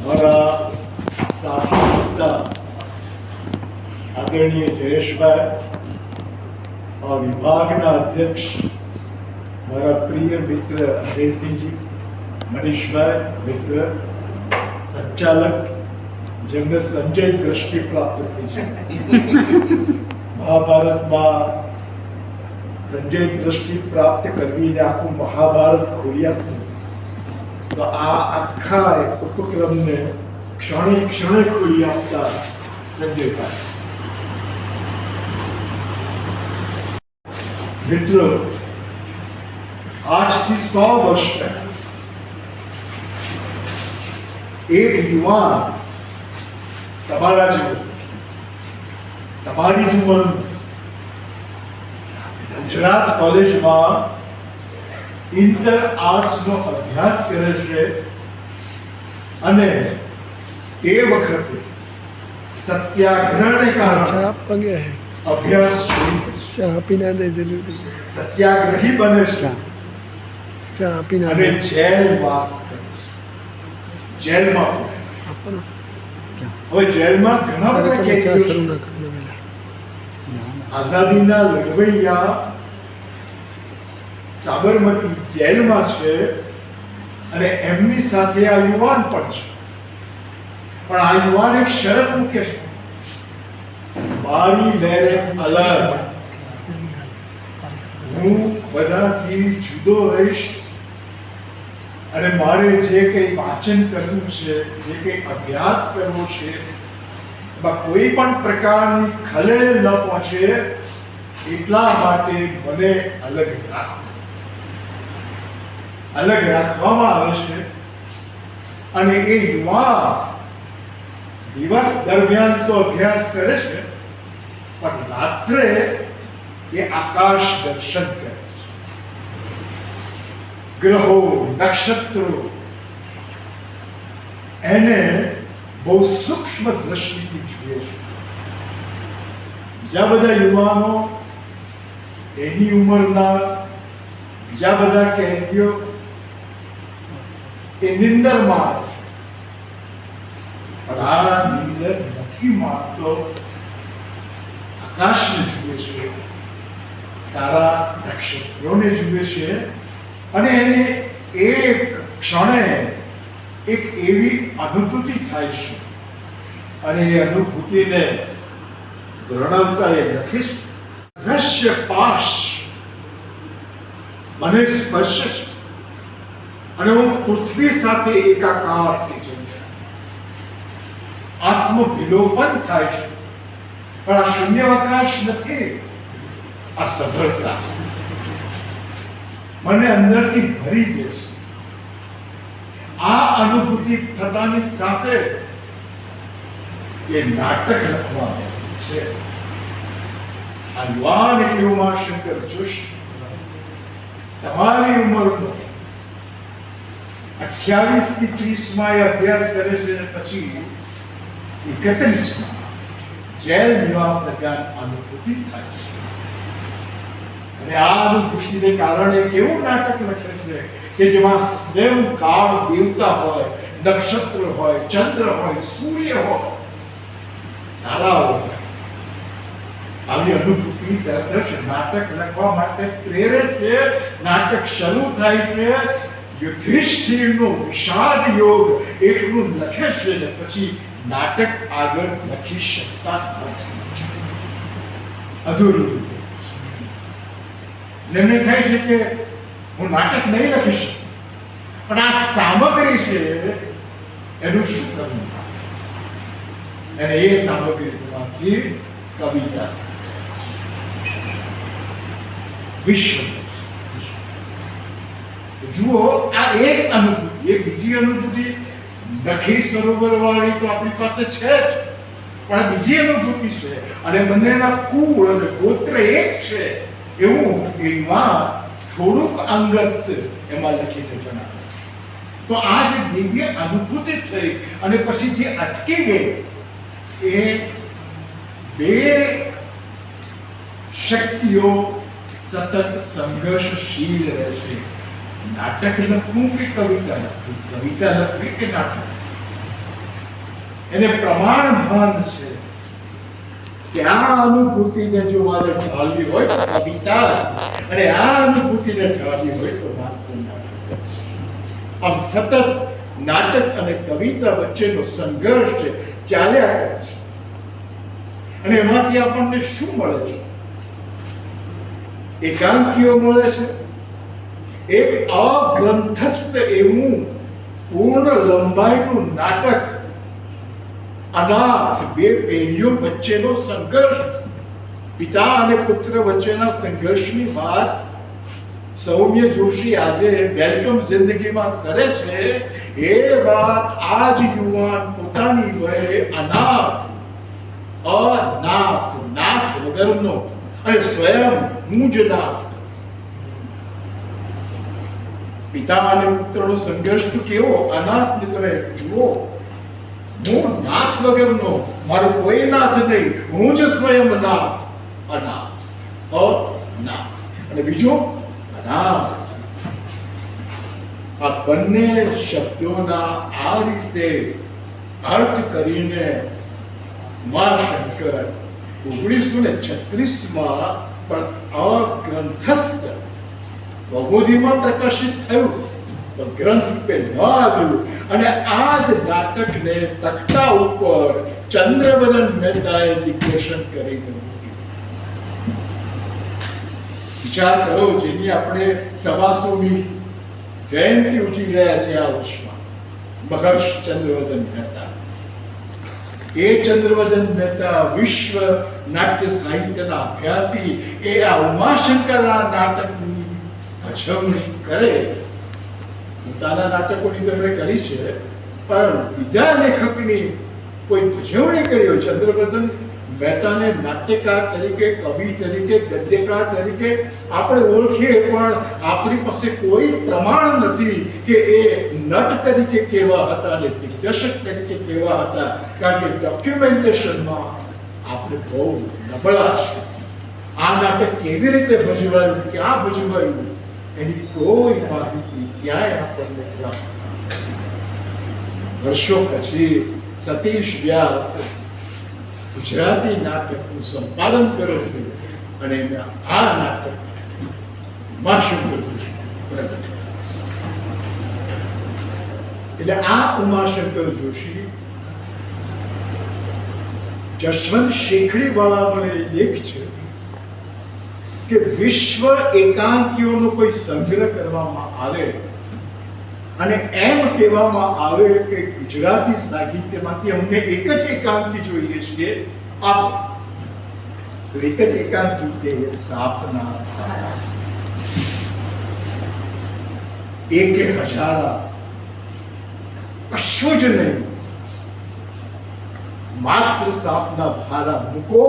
મારા સાથી હતા આદરણીય જયેશભાઈ, આ વિભાગના અધ્યક્ષ મારા પ્રિય મિત્ર અજયસિંહજી, મનીષભાઈ મિત્ર, સંચાલક જેમને સંજય દ્રષ્ટિ પ્રાપ્ત થઈ છે, મહાભારતમાં સંજય દ્રષ્ટિ પ્રાપ્ત કરવીને આખું મહાભારત ખોલી આપ્યું, તો આ આખા ઉપક્રમને ક્ષણે ક્ષણે ખોલી આપતા સંજયભાઈ. મિત્રો, આજથી 100 વર્ષ પહેલા એક યુવાન તમારા જેવો, તમારી જ ઉંમરનો, ગુજરાત કોલેજમાં ઇન્ટર આર્ટ્સનો અભ્યાસ કરે છે અને તે વખતે સત્યાગ્રહને કારણે અભ્યાસ છોડી સત્યાગ્રહી બને છે અને જેલવાસ કરે છે. જેલમાં હવે જેલમાં ઘણા બધા કેદીઓ, આઝાદીના લડવૈયા સાબરમતી જેલમાં છે અને એમની સાથે આ યુવાન પણ છે. પણ આ યુવાન એક શરત મૂકે છે, મારી બેરેક અલગ, હું બધાથી જુદો રહીશ અને મારે જે કંઈ વાંચન કરવું છે, જે કંઈ અભ્યાસ કરવો છે, એમાં કોઈ પણ પ્રકારની ખલેલ ન પહોંચે એટલા માટે મને અલગ રાખવામાં આવે છે. અને એ યુવાન દિવસ દરમિયાન તો અભ્યાસ કરે છે, પણ રાત્રે એ આકાશ દર્શન કરે છે. ગ્રહો, નક્ષત્રો એને બહુ સૂક્ષ્મ દ્રષ્ટિથી જુએ છે. બીજા બધા યુવાનો, એની ઉંમરના બીજા બધા કેદીઓ એ નિંદર માણે છે, પણ આ નિંદર નથી માણતો. આકાશને જુએ છે, તારા નક્ષત્રોને જુએ છે અને એને એક ક્ષણે એક એવી અનુભૂતિ થાય છે અને એ અનુભૂતિને વર્ણવતા એ લખે છે, દ્રશ્ય પાશ મને સ્પર્શે છે અને હું પૃથ્વી સાથે એકાકાર થઈ જાઉં છું. આત્મવિલોપન થાય છે, પણ આ શૂન્યાવકાશ નથી, આ સફળતા છે, મને અંદરથી ભરી દે છે. આ અનુભૂતિ થતાની સાથે એ નાટક લખવા બેસે છે. આ યુવાન એટલે ઉમાશંકર જોશી, તમારી ઉંમરનો 28 થી 30 માં એ અભ્યાસ કરે છે અને પછી 31 માં જેલ નિવાસ દરમિયાન અનુભૂતિ થાય છે. અને આ અનુભૂતિને કારણે કેવું નાટક લખે છે કે જેમાં સ્વયં કાળ દેવતા હોય, નક્ષત્ર હોય, ચંદ્ર હોય, સૂર્ય હોય, તારાઓ હોય. આવી અનુભૂતિ તરત નાટક લખવા માટે પ્રેરે છે. નાટક શરૂ થાય છે, યુધિષ્ઠિરનો વિષાદ યોગ એટલું લખે છે ને પછી નાટક આગળ લખી શકતા નથી, અધૂરું. એમને થાય છે કે હું નાટક નહીં લખી શકું, પણ આ સામગ્રી છે એનું શું કરવું, અને એ સામગ્રીમાંથી કવિતા વિશ્વ. જુઓ, આ એક અનુભૂતિ. એક બીજી અનુભૂતિ નખી સરોવર વાળી તો આપણી પાસે છે જ, પણ આ બીજી અનુભૂતિ છે અને બંનેના કુળ અને ગોત્ર એક છે એવું એમાં થોડુંક અંગત એમાં લખીને જણાવે. તો આ જે દિવ્ય અનુભૂતિ થઈ અને પછી જે અટકી ગઈ એ બે શક્તિઓ સતત સંઘર્ષશીલ રહેશે. નાટક લખવું કે કવિતા લખવી, કવિતા લખવી કે નાટક. એને પ્રમાણ ભાન છે કે આ અનુભૂતિને જો મારે ઢાળવી હોય તો કવિતા, અને આ અનુભૂતિને ઢાળવી હોય તો માત્ર નાટક છે. આમ સતત નાટક અને કવિતા વચ્ચેનો સંઘર્ષ ચાલ્યા કરે છે. અને એમાંથી આપણને શું મળે છે? એકાંકીઓ મળે છે, એક અગ્રંથસ્થ એવું પૂર્ણ લંબાઈનું નાટક, અનાથ બે પેઢીઓ વચ્ચેનો સંઘર્ષ, પિતા અને પુત્ર વચ્ચેના સંઘર્ષની વાત સૌમ્ય જોશી આજે વેલકમ જિંદગીમાં કરે છે. એ વાત આજ યુવાન પોતાની વયે અનાથ, નાથ વગરનો અને સ્વયં હું જ નાથ. પિતા અને પુત્રનો સંઘર્ષ તો કેવો! અનાથ ને તમે જુઓ, હું નાથ વગરનો, મારો કોઈ નાથ નહીં, હું જ સ્વયં નાથ, અનાથ, અનાથ. અને બીજો અનાથ. આ બંને શબ્દોના આ રીતે અર્થ કરીને ઉમાશંકર 1936માં પણ અગ્રંથસ્થ કૌમુદીમાં પ્રકાશિત થયું, તો ગ્રંથ રૂપે ન આવ્યું. અને આ જ નાટકને તખ્તા ઉપર ચંદ્રવદન મહેતાએ દિગ્દર્શન કરીને મૂક્યું. વિચાર કરો, જેની આપણે 125મી જયંતિ ઉજવી રહ્યા છે આ વર્ષમાં, મહર્ષિ ચંદ્રવદન મહેતા. એ ચંદ્રવદન મહેતા વિશ્વ નાટ્ય સાહિત્યના અભ્યાસી, એ આ ઉમાશંકરના નાટકની ભજવણી કરે. પોતાના નાટકોની તો એમણે કરી છે, પણ બીજા લેખકની કોઈ ભજવણી કરી હોય, ચંદ્રવદન મહેતાને નાટ્યકાર તરીકે, કવિ તરીકે, ગદ્યકાર તરીકે આપણે ઓળખીએ, પણ આપણી પાસે કોઈ પ્રમાણ નથી કે એ નટ તરીકે કેવા હતા અને દિગ્દર્શક તરીકે કેવા હતા, કારણ કે ડોક્યુમેન્ટેશનમાં આપણે બહુ નબળા છે. આ નાટક કેવી રીતે ભજવાયું, ક્યાં ભજવાયું, એની કોઈ માહિતી ક્યાંય આપણને પ્રાપ્ત. વર્ષો પછી સતીશ વ્યાસ ગુજરાતી નાટકનું સંપાદન કર્યું છે, અને આ નાટક ઉમાશંકર જોશી પ્રગટ કર્યું. એટલે આ ઉમાશંકર જોશી જશવંત શેખડી વાળાનો લેખ છે કે વિશ્વ એકાંકીઓનો કોઈ સંગ્રહ કરવામાં આવે અને એમ કહેવામાં આવે કે ગુજરાતી સાહિત્યમાંથી અમને એક જ એકાંકી જોઈએ છે, આપ એક જ એકાંકી તે સાપના ભારા. એકે હજારા, કશું જ નહીં, માત્ર સાપના ભારા મૂકો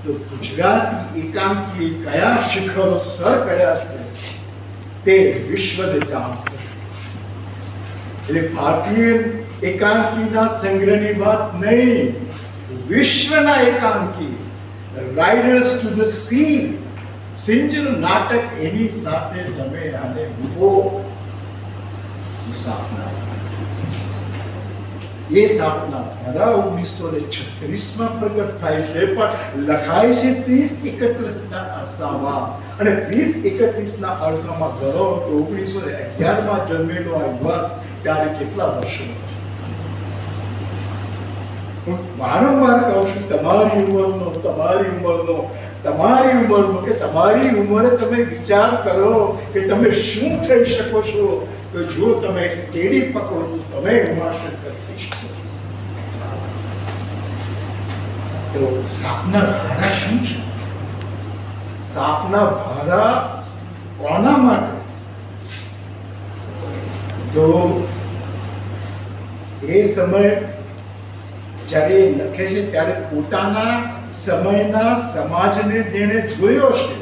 તો ગુજરાતી એકાંકી કયા શિખરો સર કર્યા છે તે વિશ્વને જાણ થશે. એટલે ભારતીય એકાંકીના સંગ્રહની વાત નહીં, વિશ્વના એકાંકી, રાઇડર્સ ટુ ધ સી, સિંજનું નાટક, એની સાથે તમે આને મૂકો. એ સાપના ધારા 1936માં પ્રગટ થાય છે, પણ લખાય છે 30-31ના અરસામાં. અને 30-31ના અરસામાં ગણો તો 1911માં જન્મેલો આ યુવાન ત્યારે કેટલા વર્ષો? હું વારંવાર કહું છું, તમારી ઉંમરનો કે તમારી ઉંમરે તમે વિચાર કરો કે તમે શું થઈ શકો છો. તો જો તમે કેડી પકડો તો તમે ઉમાશંકર થઈ શકો. તો સાપના ભારા શું છે? સાપના ભારા કોના માટે? તો એ સમય જ્યારે લખે છે ત્યારે પોતાના સમયના સમાજને જેણે જોયો છે,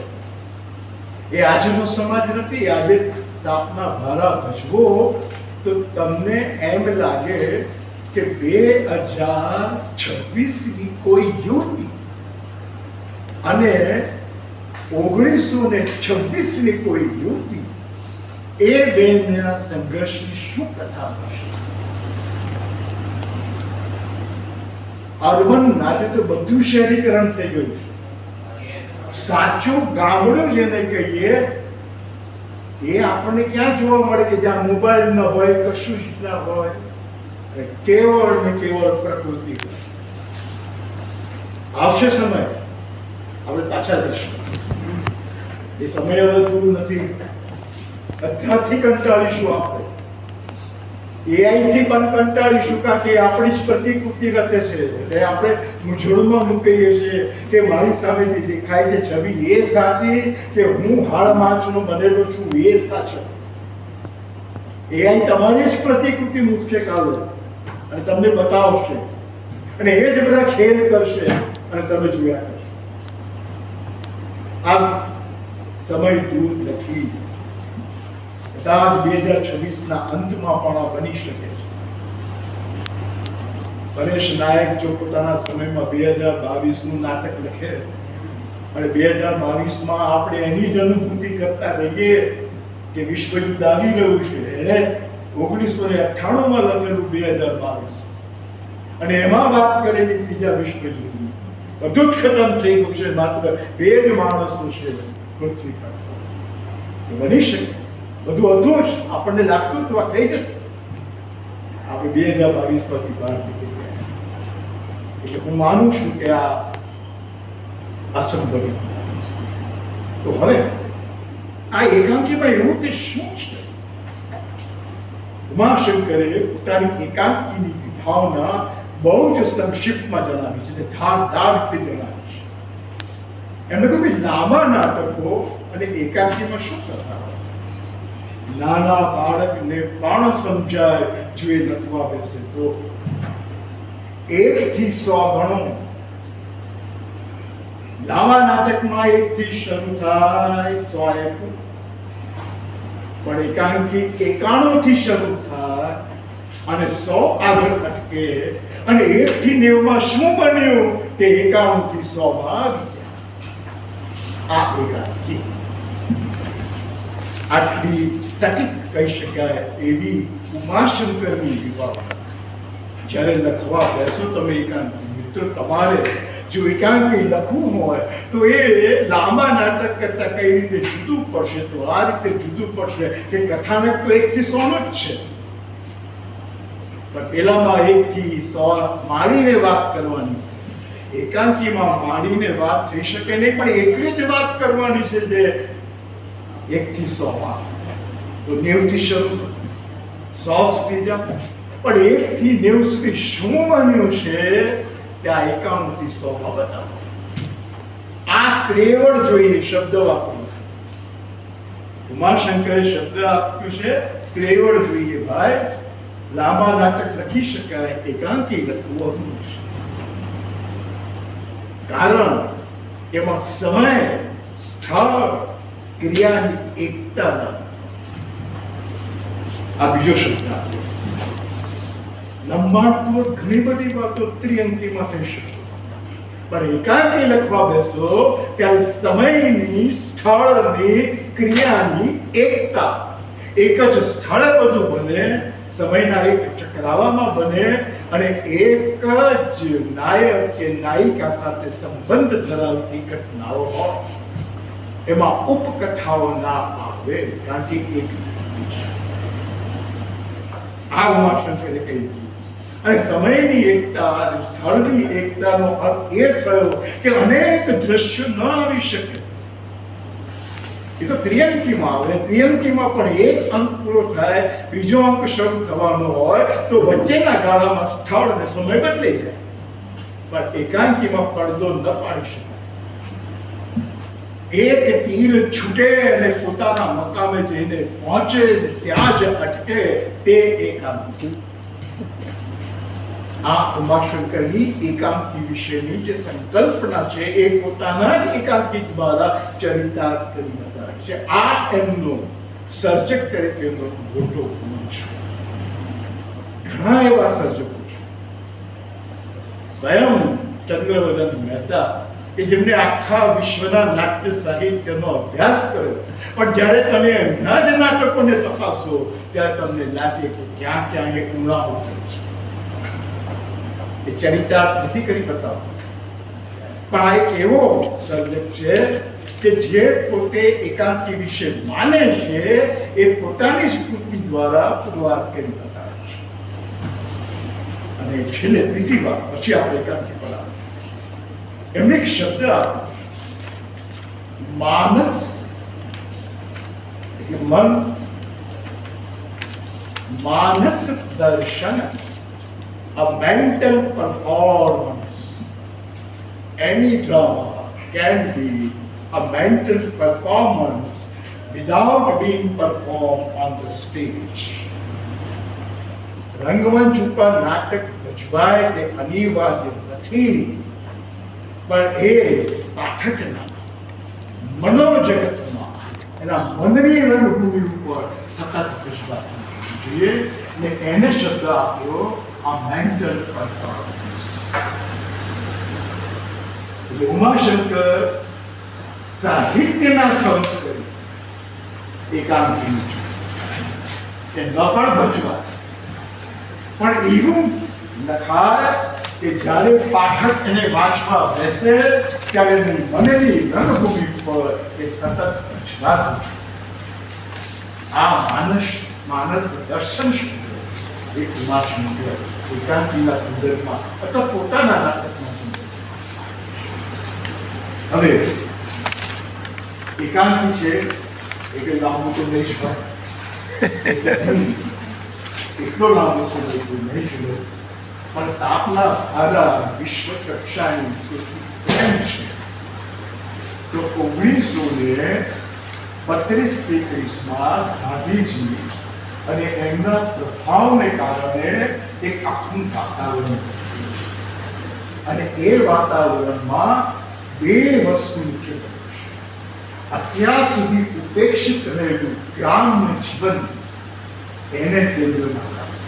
એ આજનો સમાજ નથી. આજે સાપના ભારા ભજવો તો તમને એમ લાગે કે 2026ની કોઈ યુવતી અને 1926ની કોઈ યુવતી, એ બેના સંઘર્ષની શું કથા હશે? અર્બન, આજે તો બધું શહેરીકરણ થઈ ગયું છે. સાચું ગામડું જેને કહીએ એ આપણને ક્યાં જોવા મળે કે જ્યાં મોબાઈલ ન હોય, કશું જ ના હોય, કેવળ ને કેવળ પ્રકૃતિ હોય. આવશે સમય, આપણે પાછા જઈશું. એ સમય હવે દૂર નથી. અત્યારથી કંટાળીશું આપણે, એઆઈ થી પણ કંટાળીશું, કારણ કે આપણી જ પ્રતિકૃતિ રચે છે. એટલે આપણે મૂંઝવણમાં મૂકીએ છીએ કે મારી સામેથી દેખાય છે છબી એ સાચી કે હું હાડ માંચનો બનેલો છું એ સાચો. એઆઈ તમારી જ પ્રતિકૃતિ મૂકશે કાલે અને તમને બતાવશે, અને એ જ બધા ખેલ કરશે અને તમે જોયા કરશો. આ સમય દૂર નથી. કદાચ 2026ના અંતમાં પણ આ બની શકે છે. પરેશ નાયક જો પોતાના સમયમાં 2022નું નાટક લખે અને 2022માં આપણે એની જ અનુભૂતિ કરતા રહીએ કે વિશ્વયુદ્ધ આવી રહ્યું છે. એને 1998માં લખેલું 2022 અને એમાં વાત કરેલી ત્રીજા વિશ્વયુદ્ધની. બધું જ ખતમ થઈ ગયું છે, માત્ર 2 જ માણસો છે પૃથ્વી પર. બની શકે બધું હતું જ, આપણને લાગતું તો થઈ જશે. આપણે 2022માંથી બહાર નીકળી ગયા. એટલે હું માનું છું કે આ અસંભવિત. તો હવે આ એકાંકીમાં એવું તે શું છે? ઉમાશંકરે પોતાની એકાંકીની વિભાવના બહુ જ સંક્ષિપ્તમાં જણાવી છે, ધારદાર રીતે જણાવી છે. એમણે કહ્યું કે લાંબા નાટકો અને એકાંકીમાં શું કરતા હોય? નાના બાળકને પણ સમજાય જો એ લખવા બેસે તો 1 થી 100 ગણો. લાંબા નાટકમાં 1 થી શરૂ થાય, 100 પણ એકાંકી 91 થી શરૂ થાય અને 100 આગળ અટકે, અને 1 થી 90 શું બન્યું તે 91 થી 100 માં આ એકાંકી. આટલી સટીક કહી શકાય એવી ઉમાશંકરની વિભાવના. જ્યારે લખવા બેસો તમે એકાંકી, મિત્રો તમારે જો એકાંકી લખવું હોય તો એ લાંબા નાટક કરતા કઈ રીતે જુદું પડશે? તો આ રીતે જુદું પડશે કે કથાનક તો 1 થી 100 જ છે, પણ પેલામાં 1 થી 100 માંડીને વાત કરવાની. એકાંકીમાં માંડીને વાત થઈ શકે નહીં, પણ એટલી જ વાત કરવાની છે જે 1 થી 100 માં. તો 90 થી શરૂ, 100 સુધી જાઓ, પણ 1 થી 90 સુધી શું બન્યું છે ત્યાં 91 થી 100 માં બતાવો. આ ત્રેવડ જોઈએ શબ્દ વાપર્યું. ઉમાશંકરે શબ્દ આપ્યું છે ત્રેવડ જોઈએ ભાઈ. લાંબા નાટક લખી શકાય, એકાંકી લખવું અઘરું છે. કારણ એમાં સમય, સ્થળ, ક્રિયાની એકતા. આ બીજો શબ્દ. લંબાણપૂર્વક ઘણી બધી વાતો ત્રિઅંકીમાં થઈ શકે, પણ એકાંકી લખવા બેસો ત્યારે સમયની, સ્થળની, ક્રિયાની એકતા. એક જ સ્થળે બધું બને, સમયના એક ચક્રાવામાં બને, અને એક જ નાયક કે નાયિકા સાથે સંબંધ ધરાવતી ઘટનાઓ હોય. એમાં ઉપકથાઓ ના આવે, કારણ કે એક આ ઉમાશંકરે કહી દીધું. અને સમયની એકતા અને સ્થળની એકતાનો અર્થ એ થયો કે અનેક દ્રશ્યો ન આવી શકે. એ તો ત્રિઅંકીમાં આવે. ત્રિઅંકીમાં પણ એક અંક પૂરો થાય, બીજો અંક શરૂ થવાનો હોય તો વચ્ચેના ગાળામાં સ્થળ અને સમય બદલાઈ જાય. પણ એકાંકીમાં પડદો ન પાડી શકાય. એક તીર છૂટે અને પોતાના મકામે જઈને પહોંચે, ત્યાં જ અટકે, તે એકાંકી. આ ઉમાશંકરની એકાંકી વિશેની જે સંકલ્પના છે એ પોતાના જ એકાંકી દ્વારા ચરિતાર્થ કરી બતાવે છે. આ એમનો સર્જક તરીકેનો મોટો ગુણ છે. ઘણા એવા સર્જકો છે, સ્વયં ચંદ્રવદન મહેતા, કે જેમને આખા વિશ્વના નાટ્ય સાહિત્યનો અભ્યાસ કર્યો, પણ જ્યારે તમે એમના જ નાટકોને તપાસો ત્યારે તમને લાગે કે ક્યાં ક્યાં એ ઉણાઓ છે. એ એ ચરિતાર્થ નથી કરી બતાવતો, પણ આ એક એવો સર્જક છે કે જે પોતે એકાંકી વિશે માને છે એ પોતાની સ્મૃતિ દ્વારા પુરવાર કરી બતાવે છે. અને છેલ્લે ત્રીજી વાર પછી આપણે એકાંકી પર આવે એમને એક શબ્દ આપ્યો, માનસ એટલે મન, માનસ દર્શન, a mental performance. Any drama can be a mental performance without being performed on the stage. રંગમંચ ઉપર નાટક ભજવાય તે અનિવાર્ય નથી, પણ એ પાઠકના મનોજગતમાં એના મનની રંગભૂમિ ઉપર સતત ભજવાતું જોઈએ ને એને શબ્દ આપ્યો a mental performance. એટલે ઉમાશંકર સાહિત્યના સંસ્કૃતિ એકાંકીનું છે કે ન પણ ભજવાય પણ એવું લખાય કે જ્યારે પાઠક એને વાંચવા બેસે ત્યારે એની મનની રંગભૂમિ પર એ સતત ભજવાતું. આ માનસ દર્શન એક ઉમાશંકર એકાંકીના સંદર્ભમાં અથવા પોતાના નાટકના સંદર્ભમાં. હવે એકાંકી છે એટલે લાંબુ તો નહીં જ હોય, એટલો લાંબો સમય તો નહીં જોયો, પણ સાપના ભારા વિશ્વ કક્ષાની કેમ છે તો 1932-33માં ગાંધીજી અને એમના પ્રભાવને કારણે એક આખું વાતાવરણ થયું. અને એ વાતાવરણમાં બે વસ્તુ મુખ્ય બની છે. અત્યાર સુધી ઉપેક્ષિત રહેલું ગ્રામ્ય જીવન એને કેન્દ્રમાં લાવ્યું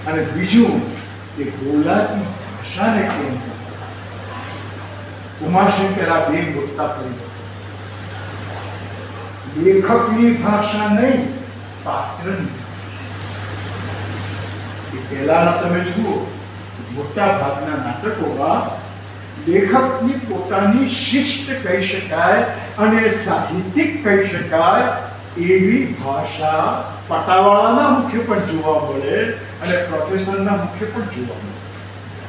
અને બીજું કે બોલાતી ભાષાને કેન્દ્રમાં લાવ્યું. ઉમાશંકર આ બે મોટા પરિબળો, લેખકની ભાષા નહીં, પાત્રની. પહેલાના તમે જુઓ મોટા ભાગના નાટકોમાં લેખકની પોતાની શિષ્ટ કહી શકાય અને સાહિત્યિક કહી શકાય એવી ભાષા પટાવાળાના મુખ્ય પણ જોવા મળે અને પ્રોફેસરના મુખ્ય પણ જોવા મળે,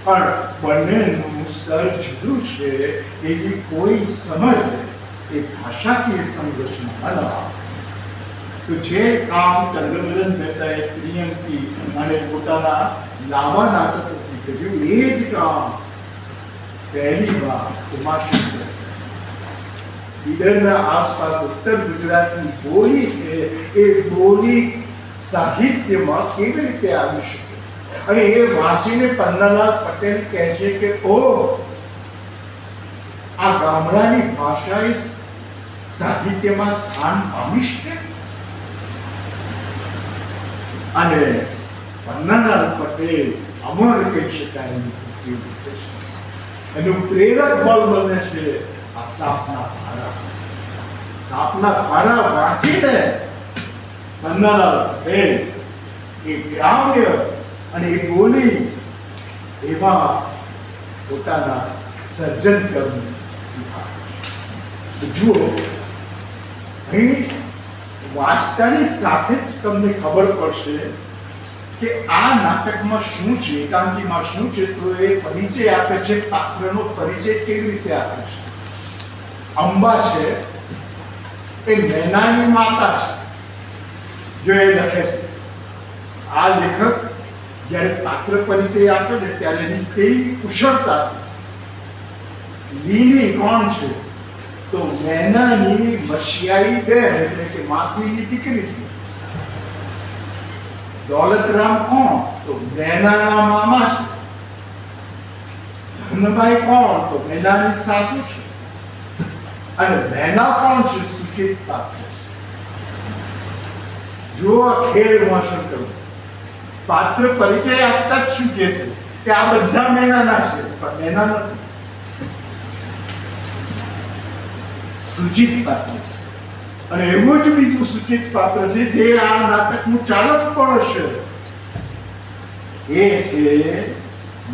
પણ બંનેનું સ્તર જુદું છે. એવી કોઈ સમજ એ ભાષાકીય સંઘર્ષમાં ન આવે. તો જે કામ ચંદ્રમદન મહેતાએ ત્રિઅંકી અને પોતાના લાંબા નાટકોથી કર્યું એ જ કામ પહેલી વાર ઉમાશંકર ઈડરના આસપાસ ઉત્તર ગુજરાતની બોલી છે એ બોલી સાહિત્યમાં કેવી રીતે આવી શકે. અને એ વાંચીને પન્નાલાલ પટેલ કહે છે કે ઓ આ ગામડાની ભાષા એ સાહિત્યમાં સ્થાન પામી શકે. અને પન્નાલાલ પટેલ અમર કહી શકાય એનું પ્રેરક બળ બને છે આ સાપના ભારા. સાપના ભારા વાંચીને પન્નાલાલ પટેલ એ ગ્રામ્ય અને એ બોલી એવા પોતાના સર્જન કર્મ. જુઓ અહીં વાંચતાની સાથે જ તમને ખબર પડશે કે આ નાટકમાં શું છે, એકાંકીમાં શું છે. તો એ પરિચય આપે છે, પાત્રનો પરિચય કેવી રીતે આપે છે. અંબા છે એ મેનાની માતા છે. જો એ લખે છે આ લેખક જ્યારે પાત્ર પરિચય આપે ને ત્યારે એની કેવી કુશળતા છે. લીલી કોણ છે તો મેનાની મશિયાઈ બહેન એટલે કે માસીની દીકરી છે. દોલતરામ કોણ તો મેનાના મામા છે. ધનભાઈ કોણ તો મેનાની સાસુ છે. અને મેના કોણ છે સુચિત પાત્ર. જો આ ખેલ ઉમાશંકર પાત્ર પરિચય આપતા જ શું કહે છે કે આ બધા મેનાના છે, પણ મેના નથી. સૂચિત પાત્ર. અને એવું જ બીજું સૂચિત પાત્ર છે જે આ નાટકનું ચાલક પણ હશે. એ છે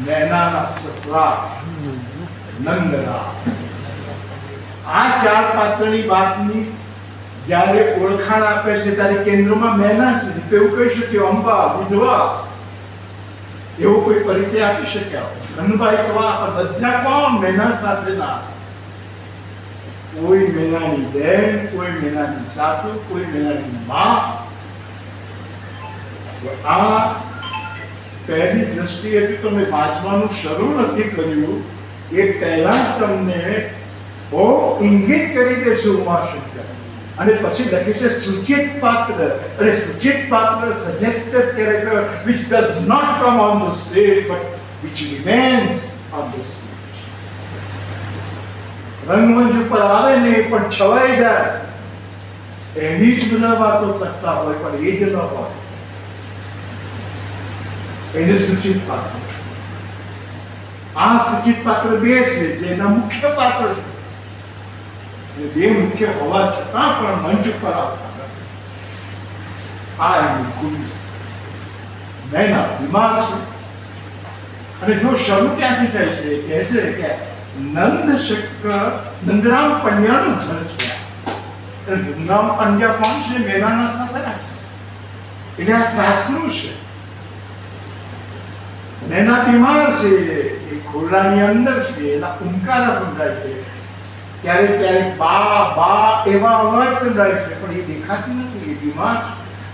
નૈનાના સસરા નંદરામ. આ ચાર પાત્રની વાતની જ્યારે ઓળખાણ આપે છે ત્યારે કેન્દ્રમાં નૈના છે. તો એવું કહી શકીએ અંબા વિધવા એવો કોઈ પરિચય આપી શક્યા ધનભાઈ કવા બધા કોણ નૈના સાથેના. કોઈ નૈનાની બેન, કોઈ નૈનાની સાસુ, કોઈ નૈનાની માં. આ પહેલી દ્રષ્ટિએ જો તમે વાંચવાનું શરૂ નથી કર્યું એ પહેલા જ તમને બહુ ઇંગિત કરી દેશે ઉમાશંકર. અને પછી લખે છે સૂચિત પાત્ર. અને સૂચિત પાત્ર suggested character which does not come on the stage but which remains on the stage. રંગમંચ ઉપર આવે ને પણ છવાઈ જાય એની જ બધા વાતો કરતા હોય પણ એ જ ન હોય. એને સૂચિત પાત્ર. આ સૂચિત પાત્ર બે છે જેના મુખ્ય પાત્ર છે. બે મુખ્ય હોવા છતાં પણ મંચ ઉપર આવતા નથી. આ એની ખૂબી. નૈના બીમાર છે અને જો શરૂ ક્યાંથી થાય છે કહે છે કે નંદરામ પંડ્યાનું ઘર છે. નંદરામ પંડ્યા કોણ છે? નૈનાના સાસરા. એટલે આ સાસરું છે. નૈના બીમાર છે એ ખોરડાની અંદર છે. એના ઉમકારા સંભળાય છે. ક્યારેક ક્યારેક બા બા એવા અવાજ સંભળાય છે પણ એ દેખાતી નથી. એ બીમાર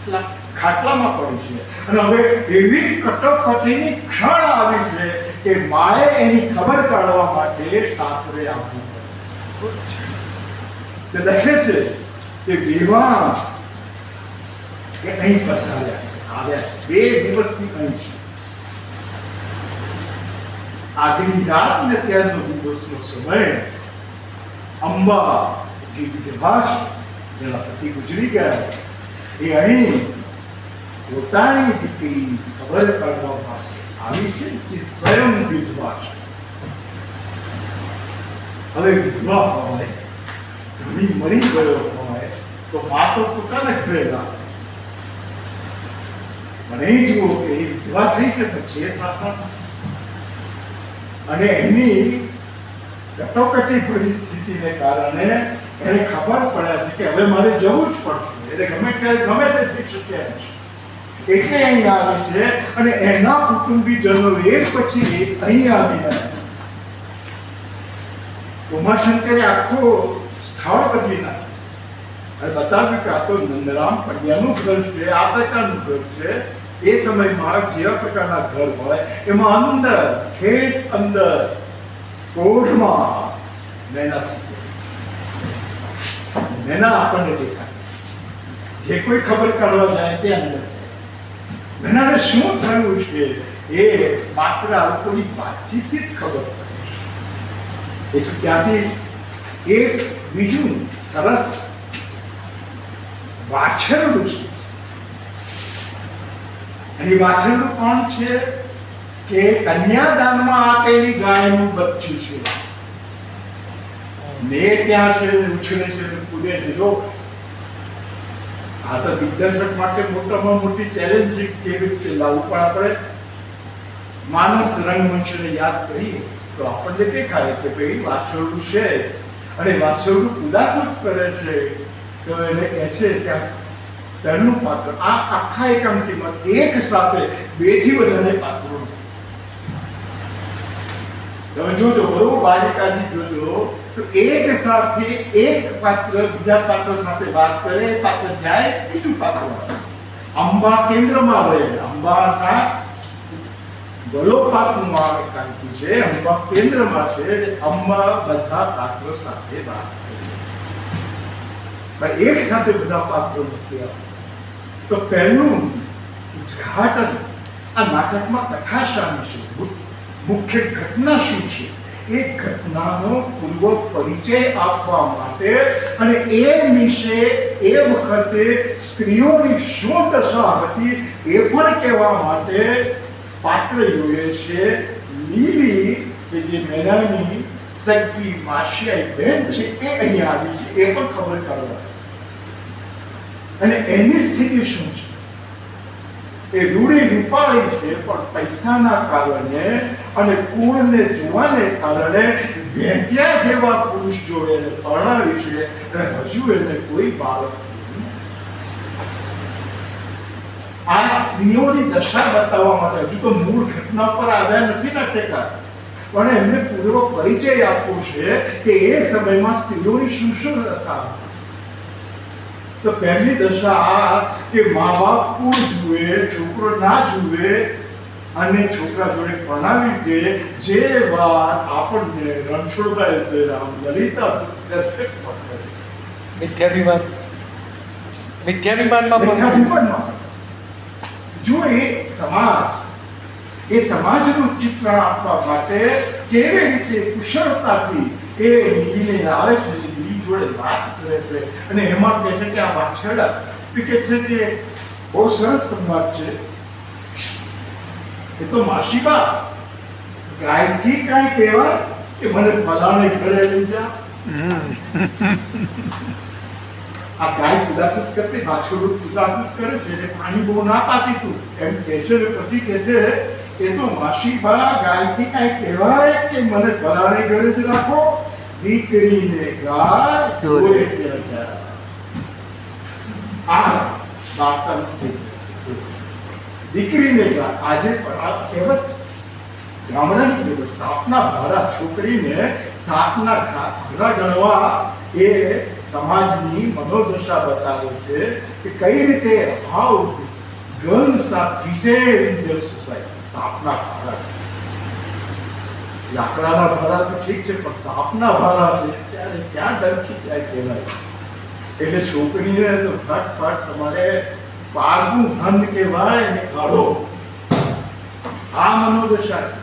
એટલા ખાટલામાં પડી છે. અને હવે એવી કટોકટીની ક્ષણ આવી છે કે માએ એની ખબર કાઢવા માટે સાસરે આવવું પડે. લખે છે કે વિવાહ એ અહીં પછાડ્યા આવ્યા 2 દિવસથી અહીં છે. આગલી રાત ને ત્યારનો દિવસનો સમય અંબા જે વિધવા છે જેના પતિ ગુજરી ગયા એ અહીં પોતાની દીકરીની ખબર કાઢવા માટે આવી છે જે સ્વયં વિધવા છે. હવે વિધવા હોય ધણી મરી ગયો હોય તો મા તો પોતાના ઘરે લાવે. પણ એ જુઓ કે એ વિધવા થઈ છે પછી એ સાસરા અને એની કટોકટી પરિસ્થિતિને કારણે એને ખબર પડે છે કે હવે મારે જવું જ પડશે. એટલે ગમે તે થઈ શકે છે. એટલે અહીં આવે છે અને એના કુટુંબીજનો એક પછી એક અહીં આવી રહ્યા. ઉમાશંકરે આખો સ્થળ બદલી નાખ્યું અને બતાવ્યું કે આ તો નંદરામ પંડ્યાનું ઘર છે. આ પ્રકારનું ઘર છે. એ સમયમાં જેવા પ્રકારના ઘર હોય એમાં અંદર ઠેઠ અંદર કોઢમાં નૈના નૈના આપણને દેખાય. જે કોઈ ખબર કાઢવા જાય તે અંદર નૈનાને શું થયું છે એ માત્ર આ લોકોની વાતચીતથી જ ખબર પડે. એટલે ત્યાંથી એક બીજું સરસ વાછરડું છે. અને વાછરડું કોણ છે કે કન્યાદાનમાં આપેલી ગાયનું બચ્ચું છે. ને ત્યાં છે ઉછળે છે કૂદે છે. જો આ તો દિગ્દર્શક માટે મોટામાં મોટી ચેલેન્જ છે કેવી રીતે લાવવું. પણ આપણે માનસ રંગમંચને યાદ કરીએ તો આપણને દેખાય કે ભાઈ વાછરડું છે અને વાછરડું કુદાકૂદ કરે છે તો એને કહે છે કે પહેલું પાત્ર આ આખા એકાંકીમાં એક સાથે 2 થી વધારે પાત્રો. તમે જોજો બરોબર બાલિકાજી જોજો તો એક સાથે એક પાત્ર બીજા પાત્ર સાથે વાત કરે. પાત્ર જાય બીજું પાત્ર આવે. અંબા કેન્દ્રમાં રહે. અંબાના બલોપાતનું આ એકાંકી છે. અંબા કેન્દ્રમાં છે. અંબા બધા પાત્રો સાથે વાત કરે પણ એક સાથે બધા પાત્રો નથી આવતા. તો પહેલું ઉદ્ઘાટન આ નાટકમાં કથા શાની છે, મુખ્ય ઘટના શું છે એ ઘટનાનો પૂર્વ પરિચય આપવા માટે અને એ વિશે એ વખતે સ્ત્રીઓની શું દશા હતી એ પણ કહેવા માટે પાત્ર જોઈએ છે. લીલી કે જે મેનાની સગી માસિયાઈ બેન છે એ અહીં આવી છે. એ પણ ખબર કાઢવા અને એની સ્થિતિ શું છે એ રૂડી રૂપાળી છે, પણ પૈસાના કારણે અને કુળને જોવાને કારણે વેત્યા જેવા પુરુષ જોડે એને પરણાવી છે અને હજુ એને કોઈ બાળક નથી. આ સ્ત્રીઓની દશા બતાવવા માટે હજુ તો મૂળ ઘટના પર આવ્યા નથી નાટ્યકાર, પણ એમને પૂરો પરિચય આપવો છે કે એ સમયમાં સ્ત્રીઓની શું શું હતા. તો પહેલી દશા આ કે મા બાપ કુળ જુએ, છોકરો ના જુએ અને છોકરા જોડે પરણાવી દે. જે વાત આપણને રણછોડભાઈ રામ લલિતા મિથ્યાભિમાનમાં જો એ સમાજનું ચિત્રણ આપવા માટે કેવી રીતે કુશળતાથી એ નીલીને આવે છે, નીલી જોડે વાત કરે છે અને એમાં કહે છે કે આ વાછરડા કહે છે કે બહુ સરસ સંવાદ છે. એ તો માસીબા ગાયથી કાંઈ કહેવાય કે મને ફલાણે ઘરે લઈ જા. આ ગાય ઉદાસીત કરતી વાછરડું ઉદાસીત કરે છે એટલે પાણી બહુ ના પાતી તું એમ કહે છે. પછી કહે છે એ તો માસીબા ગાયથી કાંઈ કહેવાય કે મને ફલાણે ઘરે જ રાખો. દીકરીને ગાય દોરે ત્યાં આ વાર્તા દીકરીને ગાય. આજે પણ આ કહેવત ગામડાની કહેવત, સાપના ભારા છોકરીને સાપના ભારા ગણવા એ સમાજની મનોદશા બતાવે છે કે કઈ રીતે how girls are treated in their society. સાપના ભારા, લાકડાના ભારા તો ઠીક છે, પણ સાપના ભારા છે ત્યારે ક્યાં ડરખી જાય કહેવાય. એટલે છોકરીને તો ફટફટ તમારે પારગું ધન કહેવાય અને કાઢો. આ મનોદશા છે.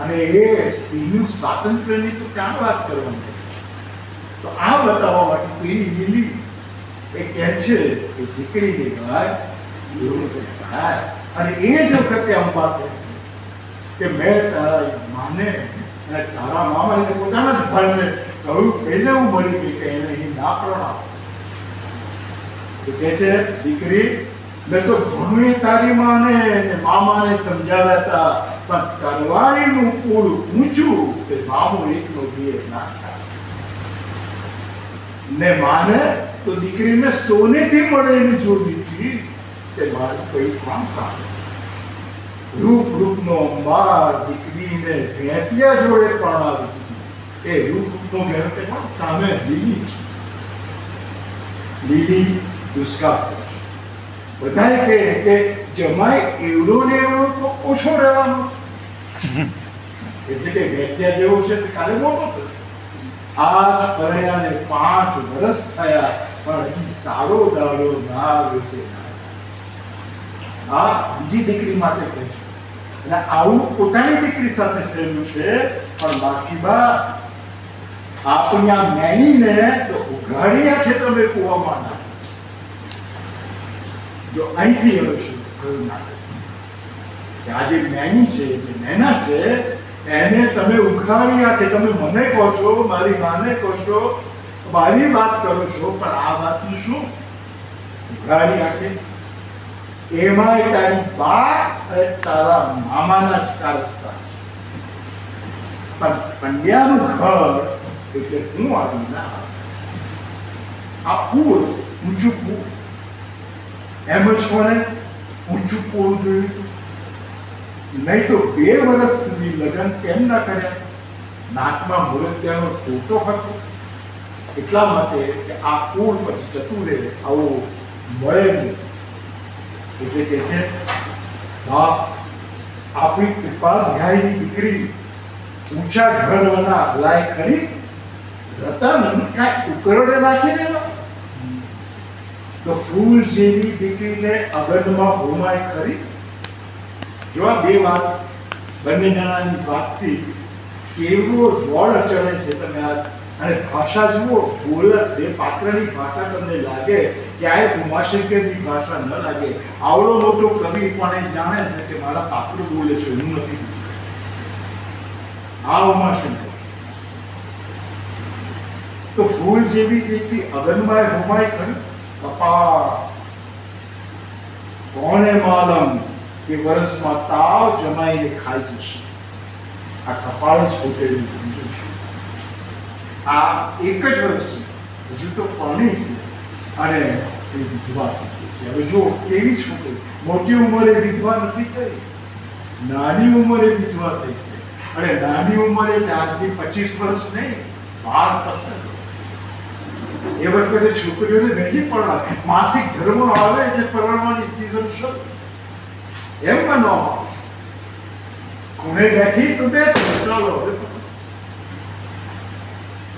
અને એ સ્ત્રીનું સ્વાતંત્ર્યની તો ક્યાં વાત કરવાની. તો આ બતાવવા માટે પેલી લીલી એ કહે છે કે દીકરીની ગાય ગાય. અને એ જ વખતે અંબા કહે કે મેં તારા માને અને તારા મામાને પોતાના જ ભાઈને કહ્યું પહેલે હું મળી ગઈ કે એને અહીં ના પ્રણામ. તો કહે છે દીકરી મેં તો ઘણું તારી માને મામાને સમજાવ્યા હતા, પણ તરવારીનું કુળ ઊંચું તે મામું એકનો બે ના થાય. ને માને તો દીકરીને સોનેથી મળેલી જોડી હતી તે મારું કઈ કામ સારું. રૂપનો અંબાર દીકરીને ભેંતિયા જોડે પરણાવી દીધી. એ રૂપનો ભેંતે પણ સામે લીલી છે. લીલી દુષ્કાળ. બધાએ કહે કે જમાઈ એવડો ને એવડો તો ઓછો રહેવાનો, એટલે કે ભેંતિયા જેવો છે તો કાલે મોટો થશે. આજ પરણ્યાને 5 વર્ષ થયા પણ હજી સારો દાડો ના આવ્યો છે. આ બીજી દીકરી માટે કહે છે. અને આવું પોતાની દીકરી સાથે થયેલું છે. પણ બાકીબા આપણી આ મેનીને તો ઉઘાડી આ ખેતરને કૂવામાં નાખે. જો અહીંથી હવે શું થયું નાખે કે આ જે મેની છે, જે મેના છે, એને તમે ઉઘાડી આ કે તમે મને કહો છો, મારી માને કહો છો, મારી વાત કરો છો, પણ આ વાતનું શું ઉઘાડી આખે. એમાં તારી બા અને તારા મામાના જ કારસ્તાન. પણ પંડ્યાનું ઘર એટલે હું આવી ના. આ કુળ ઊંચું કુળ એમ જ કોને ઊંચું કુળ જોયું. નહીં તો 2 વર્ષ સુધી લગ્ન કેમ ના કર્યા? નાકમાં મુરત્યાનો ટોટો હતો એટલા માટે કે આ કુળ પછી જતું રહે, આવું મળે નહીં. એટલે કે છે બાપ આપણી ઉપાધ્યાયની દીકરી ઊંચા ઘરવાના હલાય ખરી. રતન કાંઈ ઉકરડે નાખી દેવા તો ફૂલ જેવી દીકરીને અગનમાં હોમાય ખરી. જો આ 2 વાત બંને જણાની વાતથી કેવો જોડ ચડે છે. તમે આ અને ભાષા જુઓ, બોલ 2 પાત્રની ભાષા તમને લાગે ક્યાંય ઉમાશંકરની ભાષા ન લાગે. આવડો મોટો કવિ પણ એ જાણે છે કે મારા પાત્ર બોલે છે, હું નથી. આ ઉમાશંકર તો ફૂલ જેવી દીકરી અગનમાં હોમાય ખરી. કપાળ કોને માલમ કે વર્ષમાં તાવ જમાઈને ખાઈ જશે. આ કપાળ જ ફૂટેલું સમજુ છું. આ એક જ વર્ષ હજુ તો પરણી છે અને એ વિધવા થઈ ગઈ છે. હવે જો કેવી છોકરી મોટી ઉંમરે વિધવા નથી થઈ, નાની ઉંમરે વિધવા થઈ ગઈ. અને નાની ઉંમરે આજથી 25 વર્ષ નહીં, 12 એ વખતે છોકરીઓને વહેલી પરણાવે. માસિક ધર્મ આવે એટલે પરણવાની સીઝન શરૂ. એમ ન કોને બેઠી તો બેઠો ચાલો.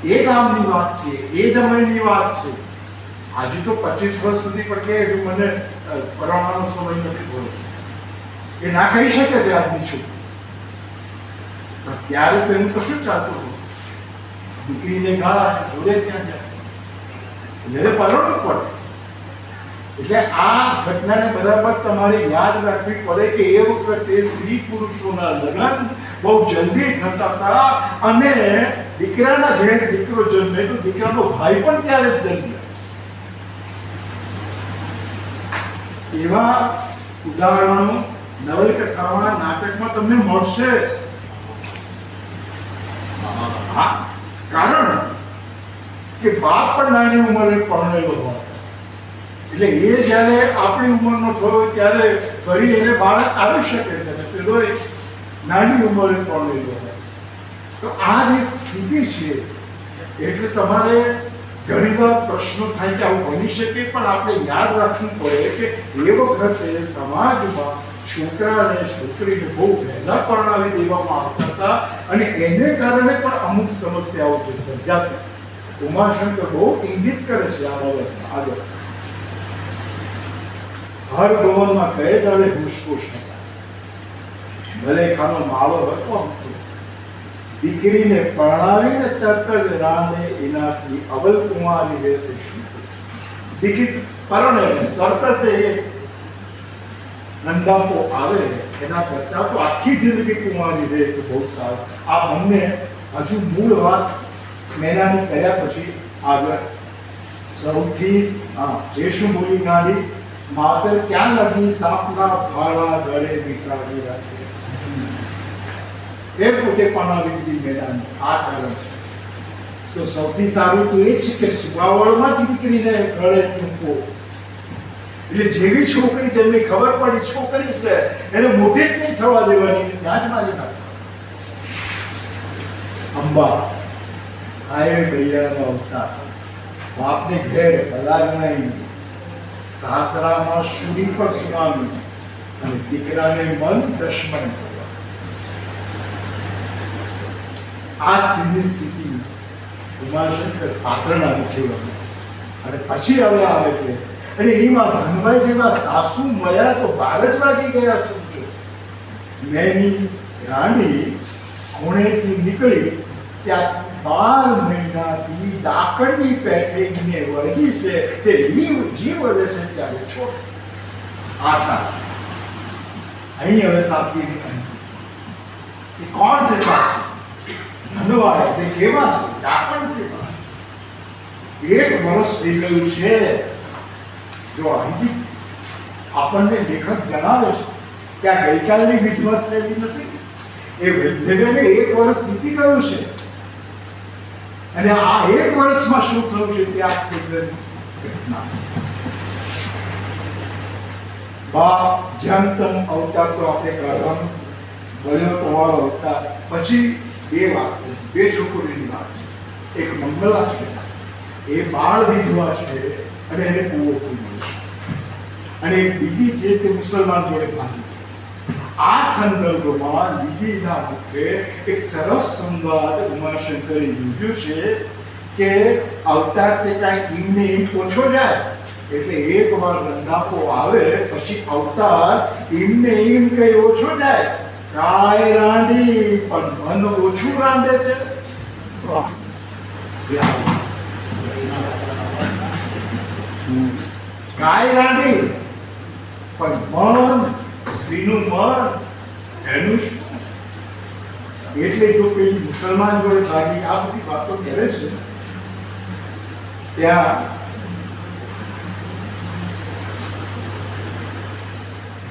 એ ગામની વાત છે, એ સમયની વાત છે. આજે તો 25 વર્ષ સુધી પણ કે મને પરણવાનો સમય નથી થયો, એ ના કહી શકે છે આજની છોકરી. પણ ત્યારે તો એમ કશું ચાલતું હતું. દીકરીને ઘા જોડે ત્યાં જાય એટલે પરણવું પડે. એટલે આ ઘટનાને બરાબર તમારે યાદ રાખવી પડે કે એ વખતે સ્ત્રી પુરુષોના લગ્ન બહુ જલ્દી થતા હતા અને દીકરાના ઘેર દીકરો જન્મે તો દીકરાનો ભાઈ પણ ત્યારે જ જન્મ્યો. એવા ઉદાહરણો નવલકથામાં, નાટકમાં તમને મળશે. કારણ કે બાપ પણ નાની ઉંમરે પરણેલો હોય એટલે એ જ્યારે આપણી ઉંમરનો થયો ત્યારે ફરી એને બાળક આવી શકે છે. પેલો નાની ઉંમરે પરણેલો હોય તો આ જે સ્થિતિ છે એટલે તમારે ઘણીવાર પ્રશ્નો થાય કે આવું બની શકે. પણ આપણે યાદ રાખવું પડે કે એ વખતે સમાજમાં છોકરા અને છોકરીને બહુ વહેલા પરણાવી દેવામાં આવતા હતા અને એને કારણે પણ અમુક સમસ્યાઓ જે સર્જાતી. ઉમાશંકર બહુ ઇંગિત કરે છે આ બાબતમાં આગળ. હર ભવનમાં કહે દાડે હુશકુશ હતા. મલેખાનો માળો હતો. દીકરીને પરણાવીને તરત જ રામે એનાથી અબલ કુમારી રહે તો શું? દીકરી પરણે તરત જ એ નંદાપો આવે એના કરતા તો આખી જિંદગી કુમારી રહે તો બહુ સારું. આ બંને હજુ મૂળ વાત મેનાની કર્યા પછી આગળ સૌથી એ શું બોલી ગાડી? માતર ક્યાં લગી સાપના ભાડા ગળે મીઠાડી રાખે. એ પોતે પણાવી દીધી મેદાન. આ કારણ તો સૌથી સારું તો એ છે કે સુવાવળમાં જ દીકરીને ગળે મૂકો. એટલે જેવી છોકરી જેમને ખબર પડી છોકરી છે એને મોટી જ નહીં થવા દેવાની, ત્યાં જ મારી નાખવા. અંબા આયે ભૈયાનો અવતાર. બાપને ઘેર બલાગણાઈ, સાસરામાં શુરી પર સુનામી અને દીકરાને મન દશમન કરવા. આ સ્થિતિની સ્થિતિ ઉમાશંકર પાત્રના મુખ્ય અને પછી હવે આવે છે અને એમાં ધનભાઈ જેવા સાસુ મળ્યા તો 12 જ વાગી ગયા. સમજો મેની રાણી ખૂણેથી નીકળી ત્યાં 12 મહિનાથી ડાકણની પેઠે વળગી છે તે જીવ વળે છે ત્યારે છોડ. આ સાસુ અહીં હવે સાસુની એ કોણ છે? સાસુ ધનવાય તે કેવા છે? ડાકણ કેવા? 1 વર્ષ થઈ ગયું છે. જો અહીંથી આપણને લેખક જણાવે છે કે આ ગઈકાલની વિધવા થયેલી નથી. એ વૈદ્યને 1 વર્ષ વીતી ગયું છે અને આ 1 વર્ષમાં શું થયું છે તે આ ઘટના. બાપ જન્મ અવતાર તો આપણે કરવાનું બન્યો તમારો અવતાર. પછી 2 વાત, 2 છોકરીની વાત છે. એક મંગલા છે, એ બાળ વિધવા છે અને એને કૂવો પૂર્યો છે. અને એક બીજી છે તે મુસલમાન જોડે ભાગી. આ સંદર્ભમાં લીલીના મુખે એક સરસ સંવાદ ઉમાશંકરે લીધું છે કે અવતાર તે કાંઈ ઇમને ઇમ ઓછો જાય એટલે એકવાર રંગાપો આવે પછી અવતાર ઇમને ઇમ કઈ ઓછો જાય. કાય રાંડી પણ મન ઓછું રાંધે છે. વાહ! કાય રાંડી પણ મન, સ્ત્રીનું મન એનું શું? એટલે જો પેલી મુસલમાન જોડે ભાગી આ બધી વાતો કરે છે ત્યાં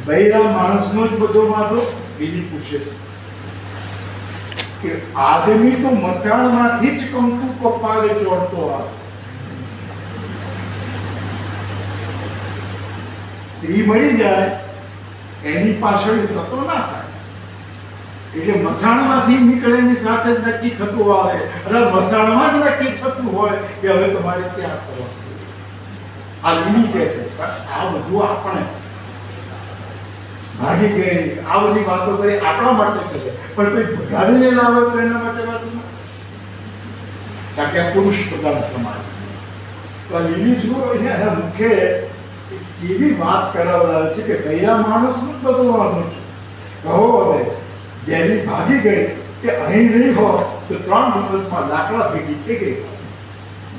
બૈરા માણસનો જ બધો વાંધો? બીજી પૂછે છે કે આદમી તો મસાણમાંથી જ કંકુ કપાળે ચોળતો આવે. સ્ત્રી મળી જાય એની પાછળ સતો ના થાય. એટલે મસાણમાંથી નીકળેની સાથે જ નક્કી થતું આવે, અને મસાણમાં જ નક્કી થતું હોય કે હવે તમારે ત્યાં કરવાનું. આ લીલી કહે છે પણ આ બધું આપણે ભાગી ગઈ આ બધી વાતો કરી આપણા માટે કરે, પણ કોઈ ભગાડીને લાવે તો એના માટે વાત ન. કારણ કે આ પુરુષ પ્રધાન સમાજ. તો આ લીલી જુઓ એના મુખે એવી વાત કરાવડાવે છે કે કયા માણસનું બધું વાનું છે. કહો હવે જેની ભાગી ગઈ કે અહીં નહીં હોય તો 3 દિવસમાં લાકડા ભેગી થઈ ગઈ.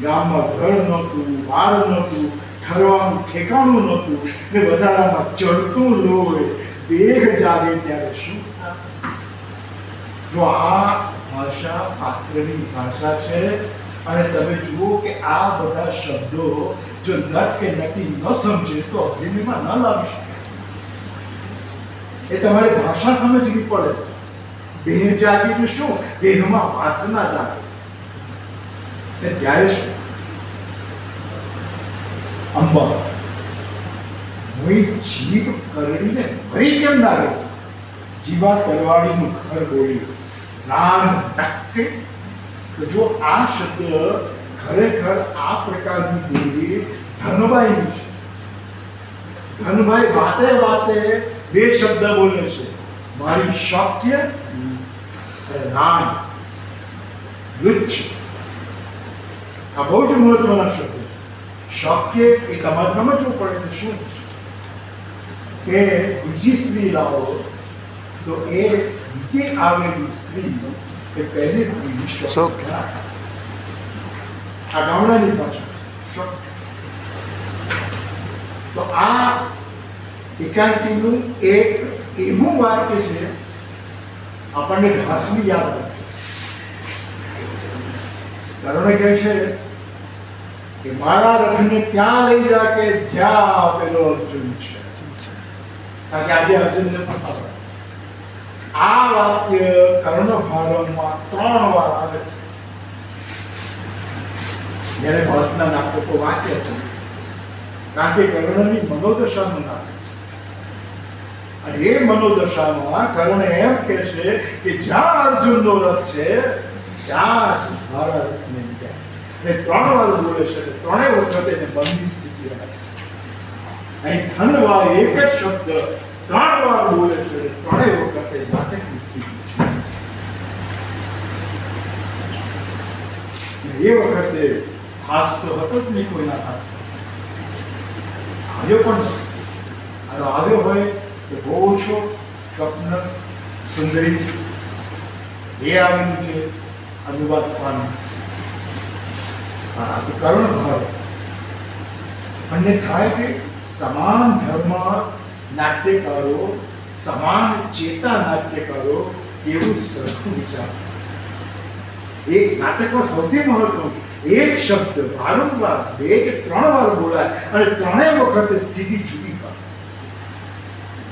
ગામમાં ઘર નહોતું, વાર નહોતું, ઠરવાનું ઠેકાણું નહોતું, ને વધારામાં ચડતું લોહી દેહ જાગે ત્યારે શું થાય? જો આ ભાષા પાત્રની ભાષા છે. અને તમે જુઓ કે આ બધા શબ્દો જો નટ કે નટી ન સમજે તો અભિનયમાં ન લાવી શકે. એ તમારી ભાષા સમજવી પડે. દેહ જાગી તો શું? દેહમાં વાસના જાગે. ત્યારે શું? અંબા મોઈ જીભ કરડીને ભરી કેમ ના ગઈ? જીવા તરવાડીનું ઘર બોલ્યું રામ નક્કે. તો જો આ શબ્દ ખરેખર આ પ્રકારની બોલી ધનભાઈની છે. ધનભાઈ વાતે વાતે 2 શબ્દ બોલે છે, મારી શક્ય રામ લુચ્છ. આ બહુ જ મહત્વના શબ્દ. શક્ય એ તમારે સમજવું પડે છે શું કે બીજી સ્ત્રી લાવો તો એ બીજી આવેલી સ્ત્રી કે પહેલી સ્ત્રીની શક્ય. આ ગામડાની ભાષા. તો આ એકાંકીનું એક એવું વાક્ય છે આપણને ઘાસની યાદ આવે. કરણે કહે છે કે મારા રથને ત્યાં લઈ જા કે જ્યાં પેલો અર્જુન છે. કારણ કે આજે અર્જુનને પણ ખબર. આ વાક્ય કર્ણભારમમાં 3 વાર આવે. જ્યારે ભસ્મના નાટકો વાંચે છે કારણ કે કર્ણની મનોદશાનું નાટક. અને એ મનોદશામાં કર્ણ એમ કહે છે કે જ્યાં અર્જુનનો રથ છે ત્યાં મારા રથને જાય. ને 3 વાર બોલે છે, 3 વખતે એને બંધી સ્થિતિ આવે છે. અહીં ધનવાર એક જ શબ્દ 3 વાર બોલે છે, 3 વખતે નાટકની સ્થિતિ છે. એ વખતે હાસ તો હતો જ નહીં કોઈના હાથ. આવ્યો પણ નથી. આવ્યો હોય તો બહુ ઓછો. સ્વપ્ન સુંદરી એ આવેલું છે અનુવાદ પાનું. તો કરુણ ભાવ અને થાય કે સમાન ધર્મ નાટ્યકારો, સમાન ચેતા નાટ્યકારો એવું સરખું વિચાર. એક નાટકમાં સૌથી મહત્વનું એક શબ્દ વારંવાર 2 કે 3 વાર બોલાય અને 3 વખતે સ્થિતિ જુદી પડે.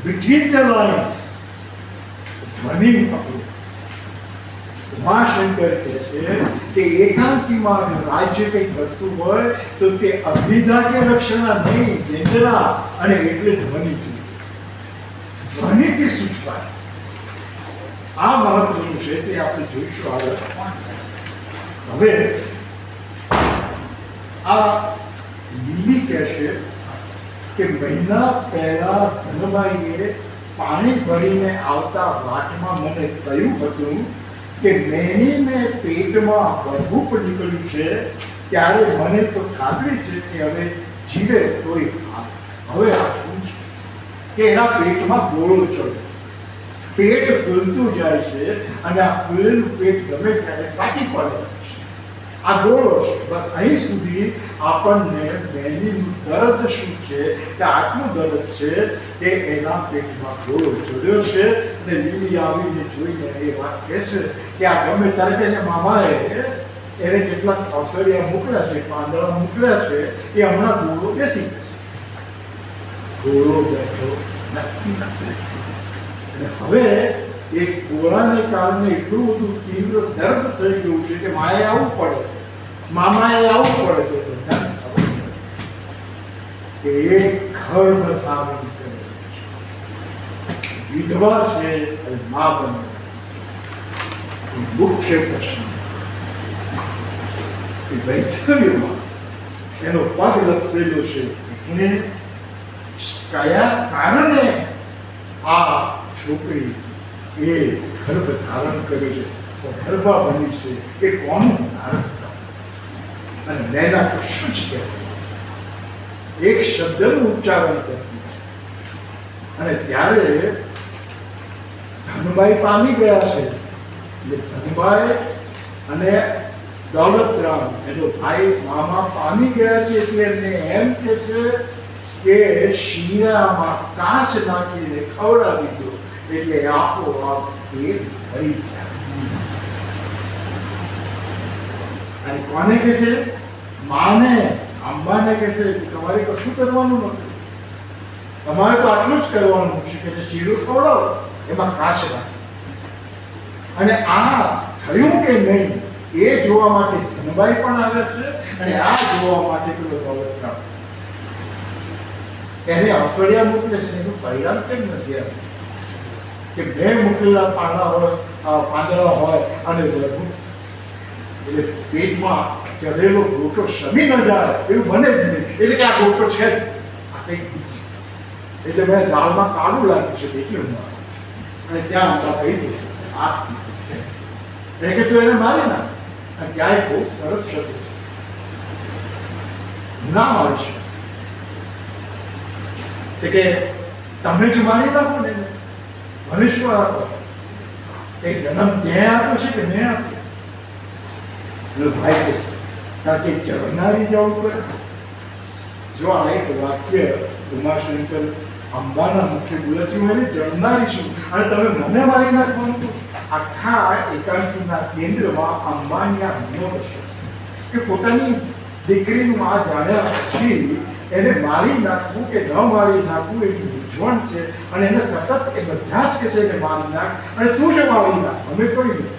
બિટવીન ધ લાઇન્સ ધ્વનિ પકડો. ઉમાશંકર કહે છે કે એકાંકીમાં રાજ્ય કંઈ કરતું હોય તો તે અભિધા કે લક્ષણા નહીં, વ્યંજના અને એટલે ધ્વનિ જુદી. ધ્વનિથી સૂચવાય. આ મહત્વનું છે તે આપણે જોઈશું આગળ. હવે આ લીલી કહેશે કે મહિના પહેલા ધનભાઈએ પાણી ભરીને આવતા વાટમાં મને કહ્યું હતું કે મેનીને પેટમાં બરહૂપ નીકળ્યું છે, ત્યારે મને તો ખાતરી છે કે હવે જીવે તોય હવે આ શું છે કે એના પેટમાં ગોળો ચડ્યો. પેટ ફૂલતું જાય છે અને આ ફૂલેલું પેટ ગમે ત્યારે ફાટી પડે છે. આ ગોળો છે. બસ અહીં સુધી આપણને બેનીનું દર્દ શું છે કે આટલું દર્દ છે કે એના પેટમાં ગોળો ચડ્યો છે. અને લીલી આવીને જોઈને એ વાત કહે છે કે આ ગમે ત્યારે એને મામાએ એને કેટલાક અસરિયા મોકલ્યા છે, પાંદડા મોકલ્યા છે, એ હમણાં ગોળો બેસી જશે. ગોળો બેઠો નક્કી નથી. અને હવે એ ગોળાને કારણે એટલું બધું તીવ્ર દર્દ થઈ ગયું છે કે માએ આવવું પડે, મામાએ આવવું પડે તો બધાને ખબર પડે કે એ ગર્ભ ધારણ કરે વિધવા છે અને મા બને. મુખ્ય પ્રશ્ન એ વૈધવ્યમાં એનો પગ લપસેલો છે. એને કયા કારણે આ છોકરી એ ગર્ભ ધારણ કર્યો છે, સગર્ભા બની છે, એ કોનું વારસદાર અને નૈના શું જ કહેવાય, એક શબ્દનું ઉચ્ચારણ કરતી. અને ત્યારે ધનભાઈ પામી ગયા છે. એટલે ધનભાઈ અને દૌલતરામ એનો ભાઈ મામા પામી ગયા છે. એટલે એમને એમ કે છે કે શીરામાં કાચ નાખીને ખવડાવી દો એટલે આપોઆપ પેટ ભરી જાય. અને કોને કે છે? માને, અંબાને કે છે તમારે કશું કરવાનું નથી, તમારે તો આટલું જ કરવાનું છે કે શીરું ખવડાવો, એમાં કાચ નાખો. અને આ થયું કે નહીં એ જોવા માટે ધનભાઈ પણ આવે છે અને આ જોવા માટે પેલો દૌલતરામ એને અસડિયા મોકલે છે. એનું પરિણામ કેમ નથી આવ્યું કે બે મોકલેલા પાંદડા હોય અને એટલે પેટમાં ચઢેલો ગોટો શમી ન જાય એવું બને જ નહીં. એટલે કે આ ગોટો છે જ, આ કંઈક એટલે મેં દાળમાં કાળું લાગ્યું છે એટલું. અને ત્યાં હતા કહી દઈશું આ સ્થિતિ છે કે જો એને મારી ના. અને ત્યાં બહુ સરસ શબ્દ છે, ના મારી છે કે તમે જ મારી નાખો ને મને શું આપો? એ જન્મ ત્યાં આપ્યો છે કે મેં આપ્યો? ભાઈ કે કારણ કે ચરનારી જવું કરે. જો આ એક વાક્ય ઉમાશંકર અંબાના મુખ્ય બોલે છે, હું એને જણનારી છું અને તમે મને મારી નાખવાનું. આખા એકાંકીના કેન્દ્રમાં અંબાની આ વિનોદ છે કે પોતાની દીકરીનું આ જાણ્યા પછી એને મારી નાખવું કે ન મારી નાખવું એની મૂંઝવણ છે. અને એને સતત એ બધા જ કહે છે કે મારી નાખ અને તું જ મારી નાખ, અમે કોઈ નહીં,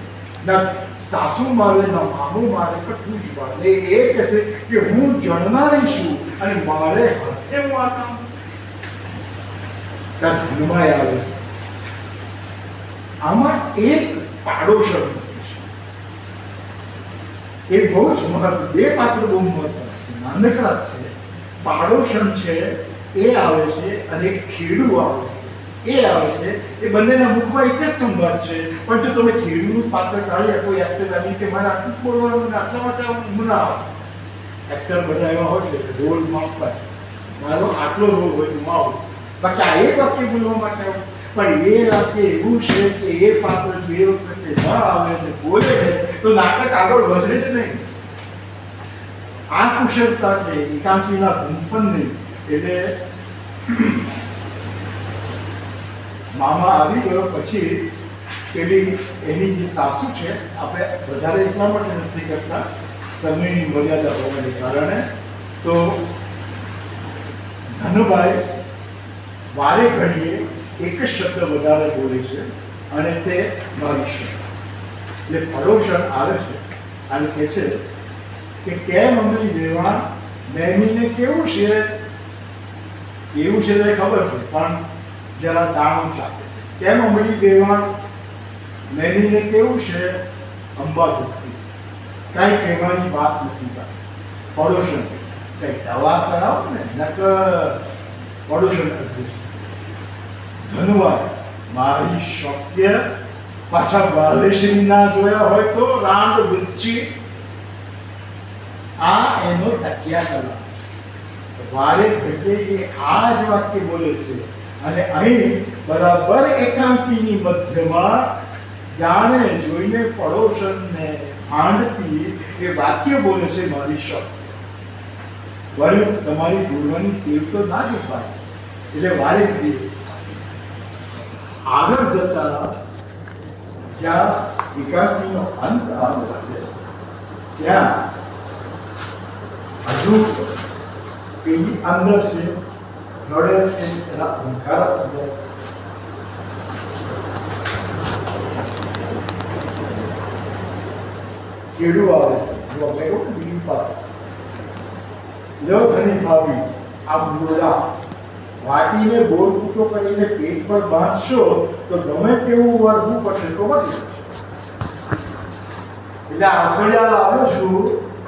ના સાસુ મારે ના મામું મારે, પણ તું જ મારે. એ કહે છે કે હું જણનારી છું અને મારે હાથે હું આ કામ. ત્યાં ધનભાઈ આવે છે. આમાં એક પાડોશર છે, એ બહુ જ મહત્વ, બે પાત્ર બહુ મહત્વના છે, નાનકડા છે. પાડોશન છે એ આવે છે અને એક ખેડૂ આવે છે એ આવે છે. એ બંનેના મુખમાં એક જ સંવાદ છે. પણ જો તમે ખેડૂનું પાત્ર કાઢી કોઈ એક્ટર આવી કે મારે આટલું બોલવાનું આટલા માટે હું ના આવે. એક્ટર બધા એવા હોય છે કે રોલ માપતા મારો આટલો રોલ હોય તો માવું, બાકી આ એક વાક્ય બોલવા માટે આવું. પણ એ વાક્ય એવું છે કે એ પાત્ર જો એ વખતે ન આવે અને બોલે તો નાટક આગળ વધે જ નહીં. આ કુશળતા છે એકાંકીના ગુંફનની. એટલે મામા આવી ગયો પછી પેલી એની જે સાસુ છે, આપણે વધારે એટલા માટે નથી કરતા સમયની મર્યાદા હોવાને કારણે, તો ધનુભાઈ વારે ઘડીએ એક જ શબ્દ વધારે બોલે છે અને તે મારી છે. એટલે પડોશન આવે છે અને કહે છે કે કેમ અમરી વેવાણ નૈનીને કેવું છે? કેવું છે તે ખબર છે પણ જરા દાણું ચાપે. કેમ અમરી વેવાણ નૈનીને કેવું છે? અંબા દુખતી, કાંઈ કહેવાની વાત નથી. પડોશન કંઈ દવા કરાવો ને, નકર પડોશન કરતું. ધનુભાઈ મારી શક્ય પાછા બાલેશ્રી ના જોયા હોય તો રાંડ બુચ્ચી. આ એનો તકિયા કલા. વારે ઘડીએ એ આ જ વાક્ય બોલે છે અને અહીં બરાબર એકાંકીની મધ્યમાં જાણે જોઈને પડોશનને ભાંડતી એ વાક્ય બોલે છે મારી શક્ય. વળી તમારી બોલવાની ટેવ તો ના દેખાય. એટલે વારે ઘડીએ આગળ જતા જ્યાં એકાંકીનો અંત આવે ત્યાં હજુ પેલી અંદર છે રડે છે એના અંકાર કેળું આવે છે જો મેં કહું બીજું પાસે લ્યો ધણી ભાભી આ મૂળા વાટીને ગોળ ટુકડો કરીને પેટ પર બાંધશો તો ગમે તેવું વળવું પડશે તો મળી એટલે આસળિયા લાવ્યો છું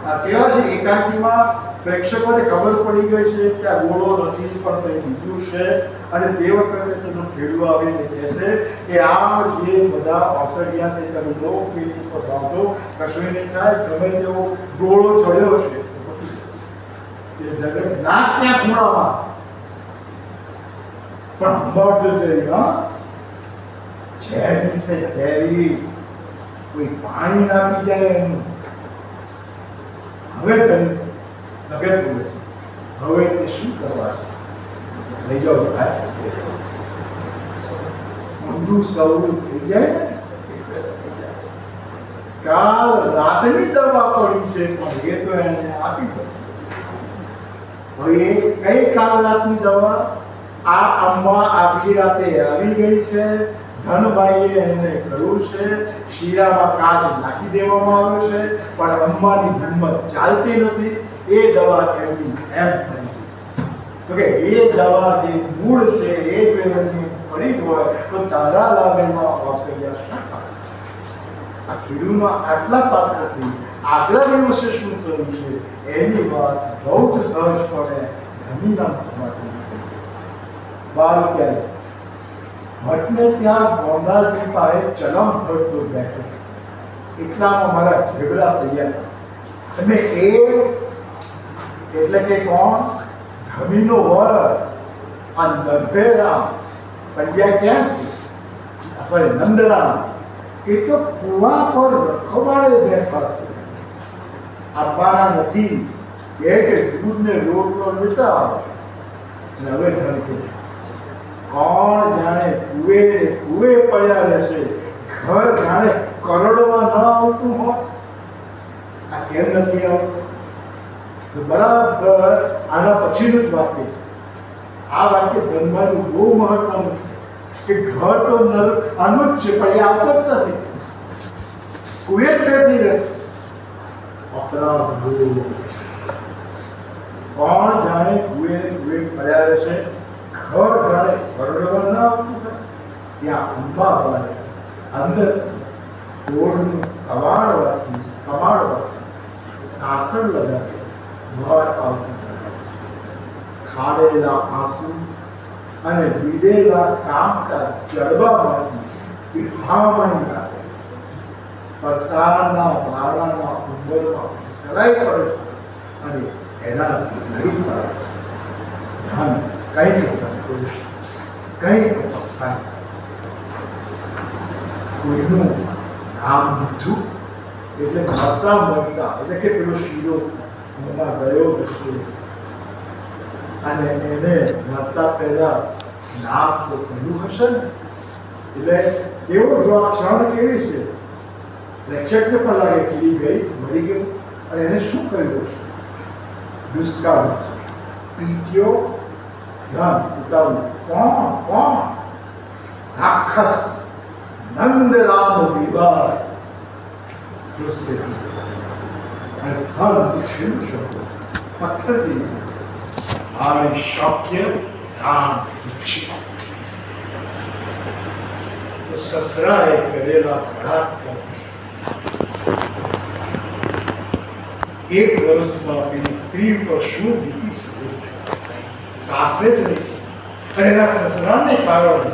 આ કેવા છે એકાંકીમાં પ્રેક્ષકોને ખબર પડી ગઈ છે કે આ ગોળો નથી પણ કંઈ બીજું છે અને તે વખતે તેનું ખેડૂ આવીને કહેશે કે આ જે બધા આસળિયા છે તમે લો પેટ ઉપર બાંધો કશું નહીં થાય ગમે તેવો ગોળો ચડ્યો છે એ જગત નાક ત્યાં ખૂણામાં પણ અંબાવજો જઈ હા ઝેરી છે ઝેરી કોઈ પાણી ના પી જાય એનું હવે તમે સગત બોલે હવે તે શું કરવા છે લઈ જાઓ બસ ઊંધું સવરું થઈ જાય ને કાલ રાતની દવા પડી છે પણ એ તો એને આપી દો હવે કઈ કાલ રાતની દવા આ અમ્મા આગલી રાતે આવી ગઈ છે ધનભાઈએ એને કહ્યું છે શીરામાં કાચ નાખી દેવામાં આવ્યો છે પણ અમ્માની હિંમત ચાલતી નથી એ દવા એમની એમ પડી તો કે એ દવા જે મૂળ છે એ જો એમની પડી હોય તો તારા લાભેમાં ઔષધ્ય શું થાય આ ખેડૂતમાં આટલા પાત્રથી આગલા દિવસે શું થયું છે એની વાત બહુ જ સહજપણે ધમીના માટે બાર ક્યારે ભટ્ટને ત્યાં ગોંડાલની પાસે ચલમ ભરતો બેઠો એટલામાં મારા ઢેબરા તૈયાર અને એ એટલે કે કોણ ધમીનો વર આ નંદેરામ પંડ્યા ક્યાં છે સોરી નંદરામ એ તો કુવા પર રખવાડે બેઠા છે આપવાના નથી એ કે દૂધને રોટલો લેતા આવો અને હવે ધરકે છે કોણ જાણે કુએ પડ્યા રહેશે ઘર જાણે કરોડમાં ન આવતું હોય આ કેમ નથી આવતું તો બરાબર આના પછીનું જ વાક્ય છે આ વાક્ય જન્મનું બહુ મહત્વનું છે કે ઘર તો આનું જ છે પણ એ આવતો જ નથી કુએ જ બેસી રહેશે અપરાધ કોણ જાણે કુએ પડ્યા રહેશે ઘર જાણે કરોડમાં ન આવતું ત્યાં અંબાબાઈ અંદર ગોળનું કમાડવાસી સાકળ લગાશે બહાર આવતું ખાડેલા આંસુ અને બીડેલા કામકા જડબામાંથી હામણી નાખે પરસાળના બારણાના ઉંબરમાં સડાઈ પડે છે અને એનાથી લડી પડે છે ધન કંઈક સંતોષ કંઈક પક્ષાય કોઈનું નામ મીઠું એટલે મળતા એટલે કે પેલો શીરો એમાં ગયો વચ્ચે અને એને મળતા પહેલા નામ તો કહ્યું હશે ને એટલે કેવો જો આ ક્ષણ કેવી છે પ્રેક્ષકને પણ લાગે પીડી ગઈ મરી ગઈ અને એને શું કર્યું છે દુષ્કાળ પીટ્યો ધ્યાન ઉતારવું કોણ રાક્ષસ નંદરામ વિવાહ અને ફળ છેલ્લું શબ્દ પથ્થરથી આ શક્ય રામ ઈચ્છે તો સસરાએ કરેલા બળાત્કાર એક વર્ષમાં પેલી સ્ત્રી પર શું વીતી સાસરે જ નહીં અને એના સસરાને કારણે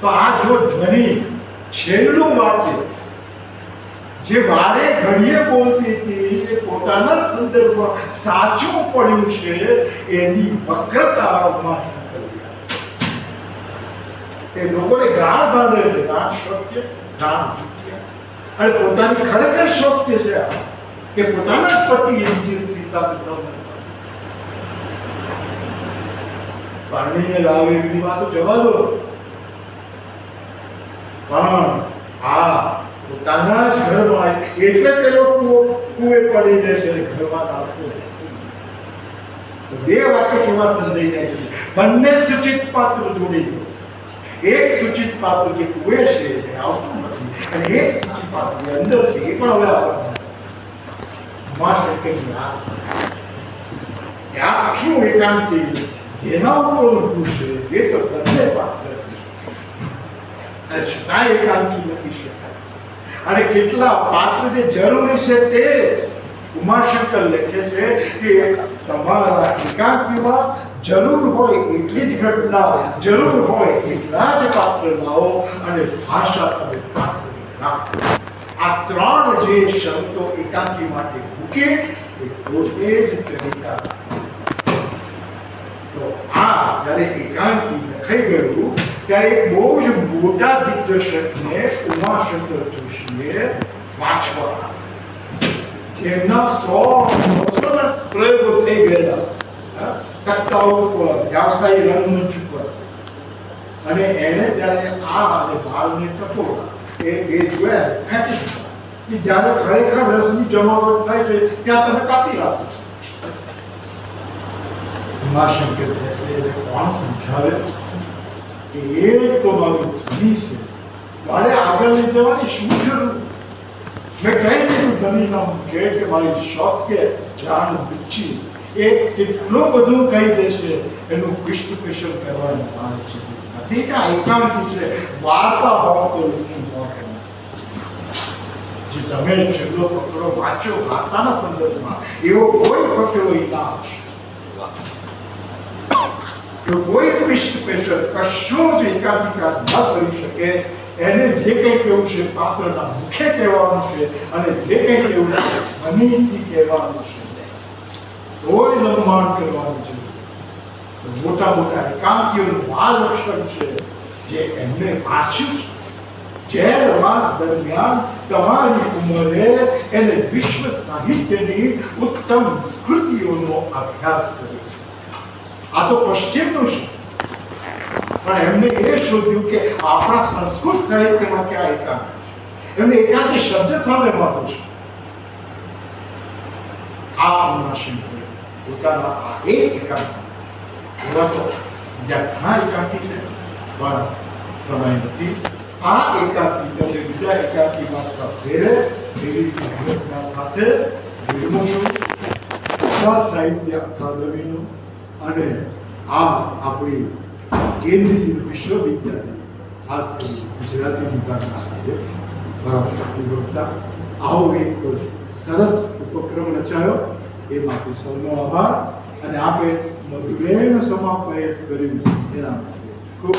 તો આ જો ધ્વનિ છેલ્લું વાક્ય જે વારે ઘડીએ બોલતી હતી એ પોતાના સંદર્ભમાં સાચું પડ્યું છે એની વક્રતામાં એ લોકોને ગાળ બાંધે છે ગાળ શોધ્ય ગાળ જુટિયા અને પોતાની ખરેખર શોધ્ય છે કે પોતાના જ પતિ એની સ્ત્રી સાથે સંબંધ પાણીને લાવે એવી વાતો જવા દો પણ આ પોતાના જ ઘરમાં એટલે પેલો કુએ પડી જશે ઘરમાં આવતો તો બે વાક્ય કેવા સમજાઈ જાય છે? બંને સૂચિત પાત્ર જોડી દો. એક સૂચિત પાત્ર જે કુએ છે એ આવતું નથી, અને એક સૂચિત પાત્ર જે અંદર છે એ પણ હવે આવતું નથી. આખું એકાંકી જેના ઉપર ઊભું છે એ તો બંને પાત્ર અને છતાં એકાંકી લખી શકાય છે. અને કેટલા પાત્ર જે જરૂરી છે તે ઉમાશંકર લખે છે કે તમારા એકાંકીમાં જરૂર હોય એટલી જ ઘટના, જરૂર હોય એટલા જ પાત્ર લાવો અને ભાષા તમે પાત્ર રાખો. આ ત્રણ જે શરતો એકાંકી માટે મૂકે એ પોતે જ તરીકા. તો આ જ્યારે એકાંકી લખાઈ ગયું ત્યારે એક બહુ જ મોટા દિગ્દર્શકને ઉમાશંકર જોશીએ વાંચવા, જેમના 100 પ્રયોગો થઈ ગયેલા તખ્તાઓ પર, વ્યવસાયી રંગમંચ પર, અને એને ત્યારે આ અને બાળને ટકોરા એ જોયા ફેંકી દીધા કે જ્યારે ખરેખર રસની જમાવટ થાય છે ત્યાં તમે કાપી રાખો. ઉમાશંકર કોણ સમજાવે કે એ તો મારું ધણી છે, મારે આગળ લઈ જવાની શું જરૂર? મેં કહી દીધું ધણીના મુખે કે મારી શોખ કે જાણ બુચ્ચી એ કેટલું બધું કહી દેશે, એનું વિશ્લેષણ કરવાની વાત છે. નથી કે એકાંકી છે, વાર્તા હોય તો જે તમે છેલ્લો પકડો વાંચો વાર્તાના સંદર્ભમાં એવો કોઈ પકડો ના હશે, તો કોઈ વિશ્લેષણ કશું જ એકાંકીકાર ન કરી શકે. એને જે કંઈ કહેવું છે પાત્રના મુખે કહેવાનું છે, અને જે કંઈ કહેવું છે ધ્વનિથી કહેવાનું છે, કોઈ લંબાણ કરવાનું છે. મોટા મોટા એકાંકીઓનું આ લક્ષણ છે જે એમને વાંચ્યું છે. જેલવાસ દરમિયાન તમારી ઉંમરે એને વિશ્વ સાહિત્યની ઉત્તમ કૃતિઓનો અભ્યાસ કર્યો. આ તો પશ્ચિમનું છે, પણ એમને એ શોધ્યું કે આપણા સંસ્કૃત સાહિત્યમાં ક્યાં એકાંકી છે. એમને એકાંકી શબ્દ સામે વાંધો છે. આ ઉમાશંકર પોતાના આ એક એકાંકી, એવા તો બીજા ઘણા એકાંકી છે પણ સમય નથી. આ એકાંકી તમને બીજા એકાંકી વાંચતા ફેરે એવી રીતે સાથે વિરમું છું. સાહિત્ય અકાદમીનું અને આ આપણી કેન્દ્રીય વિશ્વવિદ્યાલય ખાસ કરી ગુજરાતી વિભાગના વરાસતી વક્તા આવો એક સરસ ઉપક્રમ રચાયો એ માટે સૌનો આભાર. અને આપે મધુરેણ સમાપયત કર્યું એના માટે ખૂબ